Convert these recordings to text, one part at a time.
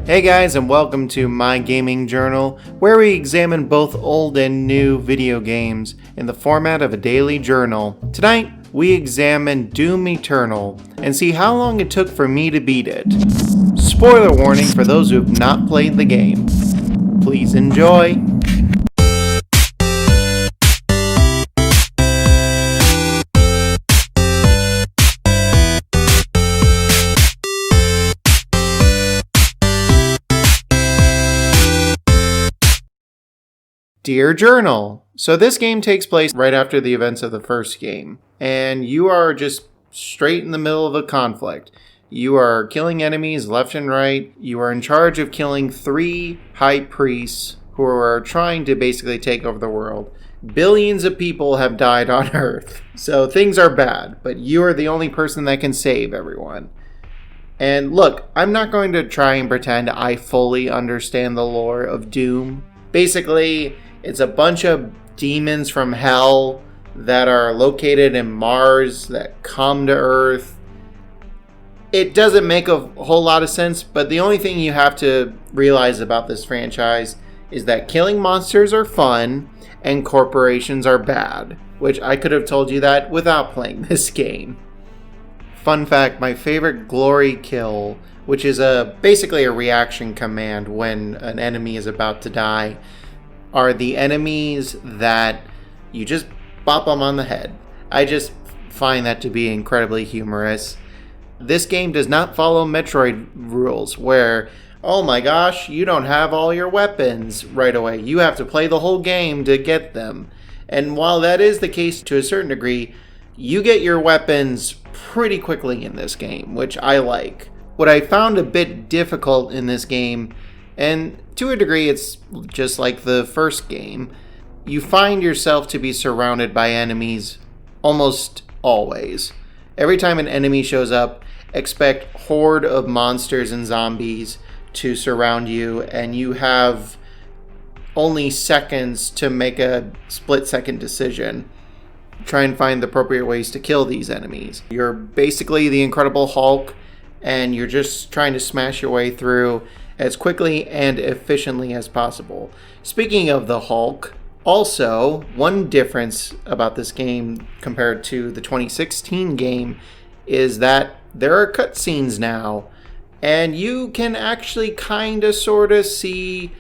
Hey guys, and welcome to My Gaming Journal, where we examine both old and new video games in the format of a daily journal. Tonight, we examine Doom Eternal and see how long it took for me to beat it. Spoiler warning for those who have not played the game. Please enjoy. Dear Journal, so this game takes place right after the events of the first game, and you are just straight in the middle of a conflict. You are killing enemies left and right. You are in charge of killing 3 high priests who are trying to basically take over the world. Billions of people have died on Earth, so things are bad, but you are the only person that can save everyone. And look, I'm not going to try and pretend I fully understand the lore of Doom. Basically, it's a bunch of demons from hell that are located in Mars that come to Earth. It doesn't make a whole lot of sense, but the only thing you have to realize about this franchise is that killing monsters are fun and corporations are bad, which I could have told you that without playing this game. Fun fact, my favorite glory kill, which is basically a reaction command when an enemy is about to die, are the enemies that you just bop them on the head. I just find that to be incredibly humorous. This game does not follow Metroid rules where, oh my gosh, you don't have all your weapons right away. You have to play the whole game to get them. And while that is the case to a certain degree, you get your weapons pretty quickly in this game, which I like. What I found a bit difficult in this game, and to a degree it's just like the first game, you find yourself to be surrounded by enemies almost always. Every time an enemy shows up, expect horde of monsters and zombies to surround you, and you have only seconds to make a split-second decision. Try and find the appropriate ways to kill these enemies. You're basically the Incredible Hulk, and you're just trying to smash your way through as quickly and efficiently as possible. Speaking of the Hulk, also, one difference about this game compared to the 2016 game is that there are cutscenes now, and you can actually kinda sorta see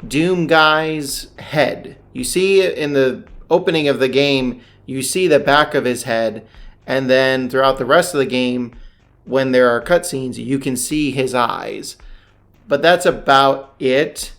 Doom Guy's head. You see it in the opening of the game, you see the back of his head, and then throughout the rest of the game, when there are cutscenes, you can see his eyes. But that's about it.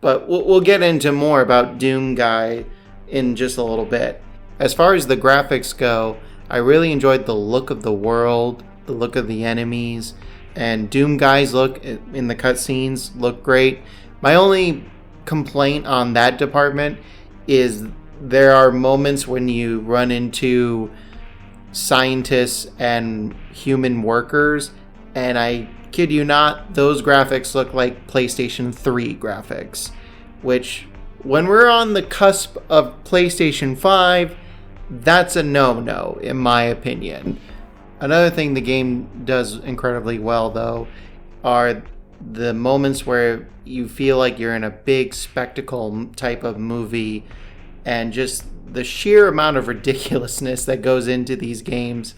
But we'll get into more about Doom Guy in just a little bit. As far as the graphics go, I really enjoyed the look of the world, the look of the enemies, and Doom Guy's look in the cutscenes look great. My only complaint on that department is there are moments when you run into scientists and human workers, and I kid you not, those graphics look like PlayStation 3 graphics, which when we're on the cusp of PlayStation 5, that's a no-no in my opinion. Another thing the game does incredibly well though are the moments where you feel like you're in a big spectacle type of movie, and just the sheer amount of ridiculousness that goes into these games,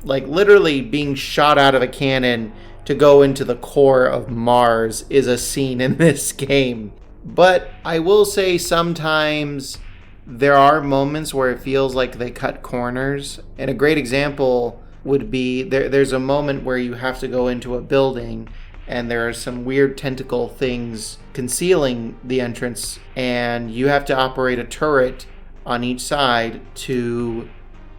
like literally being shot out of a cannon to go into the core of Mars is a scene in this game. But I will say sometimes there are moments where it feels like they cut corners. And a great example would be there's a moment where you have to go into a building and there are some weird tentacle things concealing the entrance, and you have to operate a turret on each side to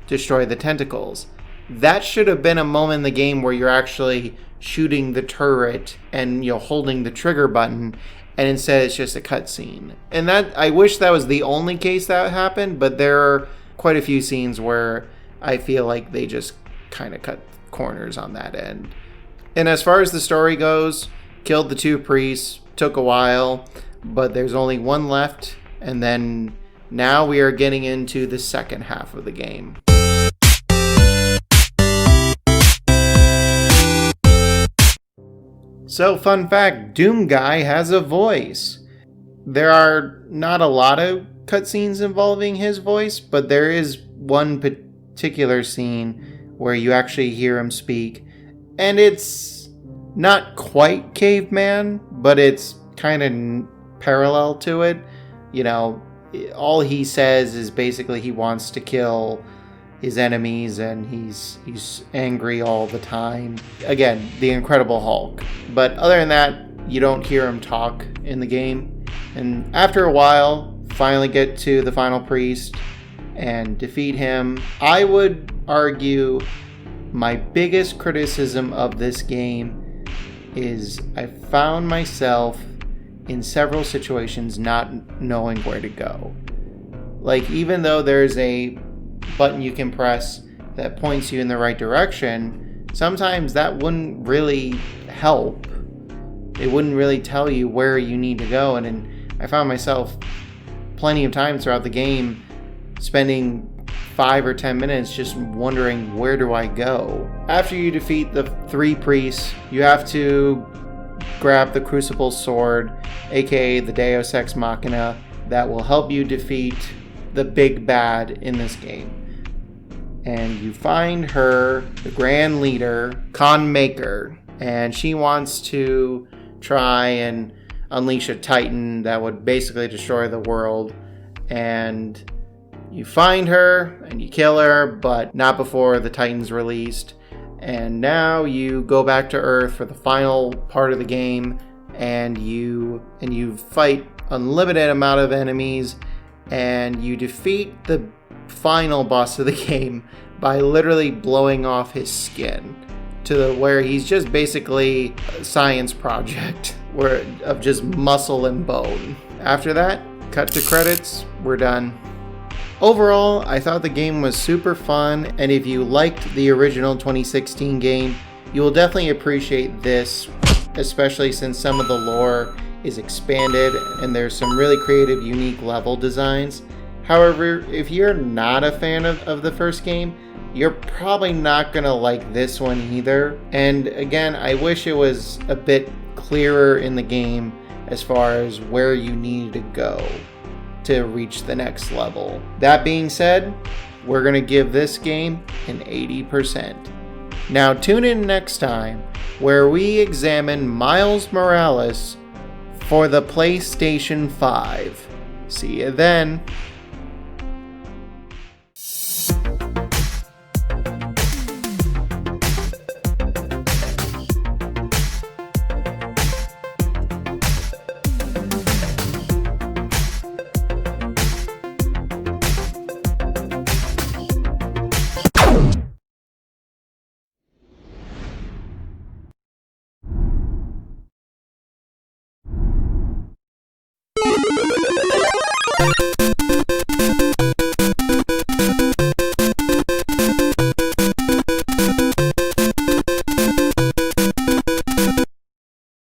destroy the tentacles. That should have been a moment in the game where you're actually shooting the turret and holding the trigger button, and instead it's just a cutscene. And that, I wish that was the only case that happened, but there are quite a few scenes where I feel like they just kind of cut corners on that end. And as far as the story goes, killed the 2 priests, took a while, but there's only one left, and then now we are getting into the second half of the game. So, fun fact, Doom Guy has a voice. There are not a lot of cutscenes involving his voice, but there is one particular scene where you actually hear him speak. And it's not quite caveman, but it's kind of parallel to it. You know, all he says is basically he wants to kill his enemies and he's angry all the time. Again, the Incredible Hulk. But other than that, you don't hear him talk in the game. And after a while, finally get to the final priest and defeat him. I would argue my biggest criticism of this game is I found myself in several situations not knowing where to go. Like, even though there's a button you can press that points you in the right direction, sometimes that wouldn't really help. It wouldn't really tell you where you need to go. And I found myself plenty of times throughout the game spending 5 or 10 minutes just wondering, where do I go? After you defeat the 3 priests, you have to grab the Crucible Sword, aka the Deus Ex Machina, that will help you defeat the big bad in this game. And you find her, the Grand Leader, Khan Maker, and she wants to try and unleash a Titan that would basically destroy the world. And you find her and you kill her, but not before the Titan's released. And now you go back to Earth for the final part of the game, and you fight unlimited amount of enemies, and you defeat the final boss of the game by literally blowing off his skin to where he's just basically a science project of just muscle and bone. After that, cut to credits, we're done. Overall, I thought the game was super fun, and if you liked the original 2016 game, you will definitely appreciate this, especially since some of the lore is expanded and there's some really creative, unique level designs. However, if you're not a fan of the first game, you're probably not gonna like this one either. And again, I wish it was a bit clearer in the game as far as where you needed to go to reach the next level. That being said, we're gonna give this game an 80%. Now tune in next time where we examine Miles Morales for the PlayStation 5. See you then.